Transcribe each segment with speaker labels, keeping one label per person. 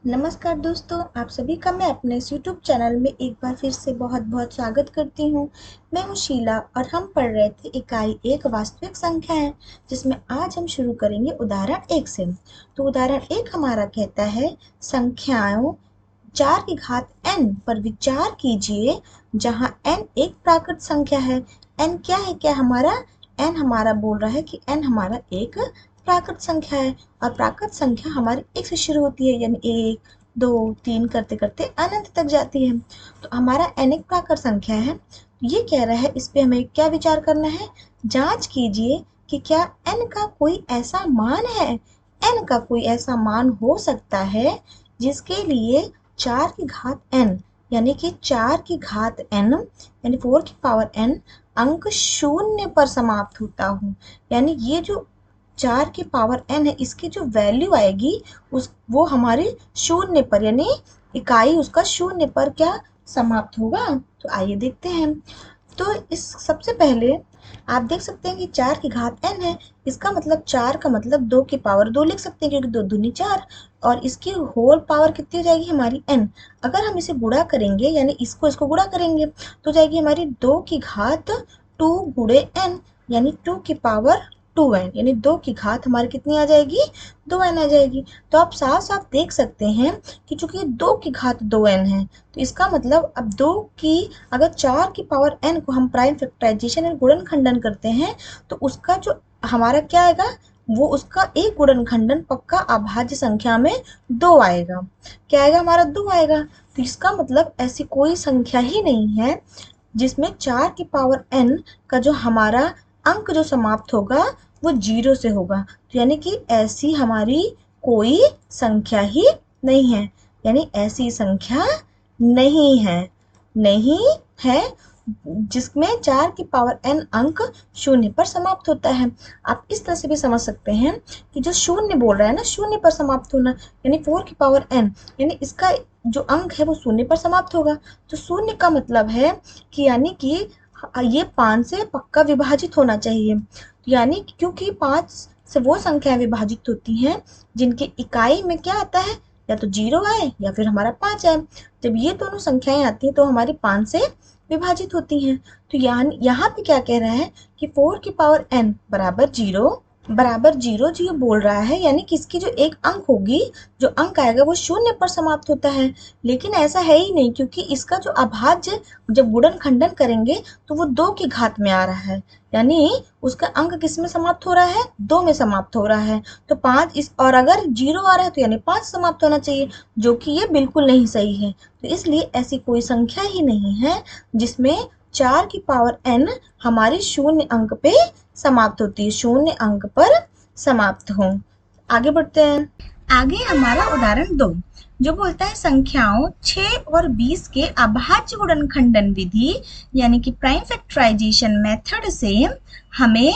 Speaker 1: नमस्कार दोस्तों, आप सभी का मैं अपने इस यूट्यूब चैनल में एक बार फिर से बहुत बहुत स्वागत करती हूँ। मैं हूँ शीला और हम पढ़ रहे थे इकाई एक वास्तविक संख्या है, जिसमें आज हम शुरू करेंगे उदाहरण 1 से। तो उदाहरण 1 हमारा कहता है संख्याओं 4 की घात n पर विचार कीजिए, जहाँ n एक प्राकृत संख्या है। n क्या है? क्या हमारा n हमारा बोल रहा है कि n हमारा एक प्राकृत संख्या है और प्राकृत संख्या हमारी एक से शुरू होती है, यानी 1 2 3 करते करते अनंत तक जाती है। तो हमारा n एक प्राकृत संख्या है। ये कह रहा है, इस पे हमें क्या विचार करना है? जांच कीजिए कि क्या n का कोई ऐसा मान है, n का कोई ऐसा मान हो सकता है जिसके लिए 4 की घात n यानी कि 4 की घात n यानी 4 की पावर n अंक शून्य पर समाप्त होता हो। यानी ये जो 4 की पावर n है, इसकी जो वैल्यू आएगी वो हमारे शून्य पर, यानी इकाई उसका शून्य पर क्या समाप्त होगा। तो आइए देखते हैं। तो इस सबसे पहले आप देख सकते हैं कि 4 की घात n है। इसका मतलब 4 का मतलब 2 की पावर 2 लिख सकते हैं, क्योंकि 2 दूनी 4 और इसकी होल पावर कितनी हो जाएगी हमारी n। अगर हम इसे गुणा करेंगे, यानी इसको गुणा करेंगे, तो जाएगी हमारी 2 की घात 2 गुणे n, यानी 2 की पावर 2n, यानी 2 की घात हमारी कितनी आ जाएगी? 2n आ जाएगी। तो आप साफ साफ देख सकते हैं कि चूंकि 2 की घात 2n है, तो इसका मतलब अब 2 की अगर 4 की पावर n को हम प्राइम फैक्टराइजेशन और गुणनखंडन करते हैं, तो उसका जो हमारा क्या आएगा, वो उसका एक गुणनखंडन पक्का अभाज्य संख्या में 2 आएगा। क्या आएगा? हमारा 2 आएगा। तो इसका मतलब ऐसी कोई संख्या ही नहीं है जिसमें 4 की पावर n का जो हमारा अंक जो समाप्त होगा वो 0 से होगा। तो यानी कि ऐसी हमारी कोई संख्या ही नहीं है, यानी ऐसी संख्या नहीं है, नहीं है जिसमें 4 की पावर n अंक शून्य पर समाप्त होता है। आप इस तरह से भी समझ सकते हैं कि जो शून्य बोल रहा है ना, शून्य पर समाप्त होना, यानी 4 की पावर n, यानी इसका जो अंक है वो शून्य पर समाप्त होगा। तो शून्य का मतलब है कि यानी कि ये 5 से पक्का विभाजित होना चाहिए। यानी क्योंकि 5 से वो संख्याएं विभाजित होती हैं जिनकी इकाई में क्या आता है, या तो 0 आए या फिर हमारा 5 आए। जब ये दोनों संख्याएं आती हैं तो हमारी 5 से विभाजित होती हैं। तो यहाँ पे क्या कह रहा है कि 4 की पावर n बराबर 0 बराबर 0 जो बोल रहा है, यानी कि इसकी जो एक अंक होगी, जो अंक आएगा वो शून्य पर समाप्त होता है। लेकिन ऐसा है ही नहीं, क्योंकि इसका जो अभाज्य जब गुणनखंडन करेंगे तो वो 2 की घात में आ रहा है, यानी उसका अंक किस में समाप्त हो रहा है? 2 में समाप्त हो रहा है। तो 5 इस, और अगर 0 आ रहा है तो यानी 5 समाप्त होना चाहिए, जो कि ये बिल्कुल नहीं सही है। तो इसलिए ऐसी कोई संख्या ही नहीं है जिसमें 4 की पावर n हमारी शून्य अंक पे समाप्त होती है, शून्य अंक पर समाप्त हो। आगे बढ़ते हैं। आगे हमारा उदाहरण 2 जो बोलता है संख्याओं 6 और 20 के अभाज्य गुणनखंडन विधि यानी कि प्राइम फैक्टराइजेशन मेथड से हमें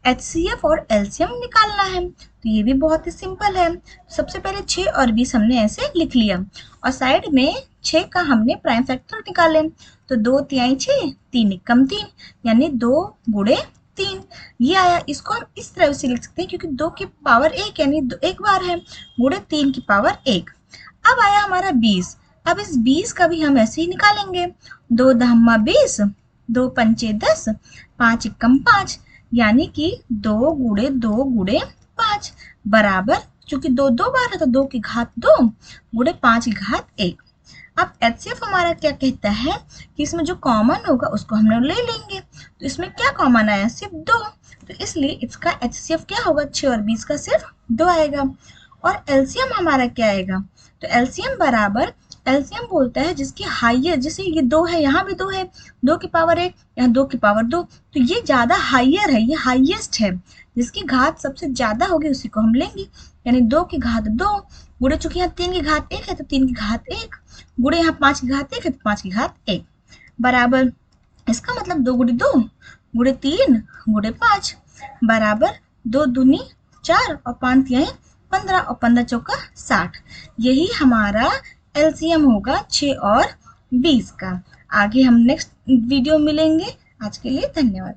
Speaker 1: HCF और LCM निकालना है। तो ये भी बहुत ही सिंपल है। सबसे पहले 6 और 20 हमने ऐसे लिख लिया और साइड में 6 का हमने प्राइम फैक्टर निकाले। तो 2 तिहाई 6, 3 एकम 3, यानी 2 गुणे 3 ये आया। इसको हम इस तरह से लिख सकते हैं, क्योंकि 2 की पावर 1 यानी एक बार है, गुणे 3 की पावर 1। अब आया हमारा 20। अब इस 20 का भी हम ऐसे ही निकालेंगे। 2 दहम्मा 20, 2 पंचे 10, 5 एकम 5, यानी कि 2 गुणे 2 गुणे 5 बराबर, चूंकि 2 दो बार है तो 2 की घात 2 गुणे 5 की घात 1। अब HCF हमारा क्या कहता है कि इसमें जो कॉमन होगा उसको हम लोग ले लेंगे। तो इसमें क्या कॉमन आया? सिर्फ 2। तो इसलिए इसका HCF क्या होगा? 6 और 20 का सिर्फ 2 आएगा। और LCM हमारा क्या आएगा? तो LCM बराबर, LCM बोलता है जिसकी हाइयर, जैसे ये 2 है, यहाँ भी 2 है, 2 की पावर 1, यहाँ 2 की पावर 2, तो ये ज़्यादा हाइयर है, ये हाईएस्ट है, जिसकी घात सबसे ज़्यादा होगी उसी को हम लेंगे। यानी 2 की घात 2 गुणे, चूंकि यहाँ 3 की घात 1 है तो 3 की घात 1 गुणे यहाँ 5 की घात 1 है तो 5 की घात 1 बराबर, इसका मतलब 2 गुणे 2 गुणे 3 गुणे 5 बराबर 2 दूनी 4 और 5 तिहाई 15 और 15 चौका 60। यही हमारा LCM होगा 6 और 20 का। आगे हम नेक्स्ट वीडियो मिलेंगे। आज के लिए धन्यवाद।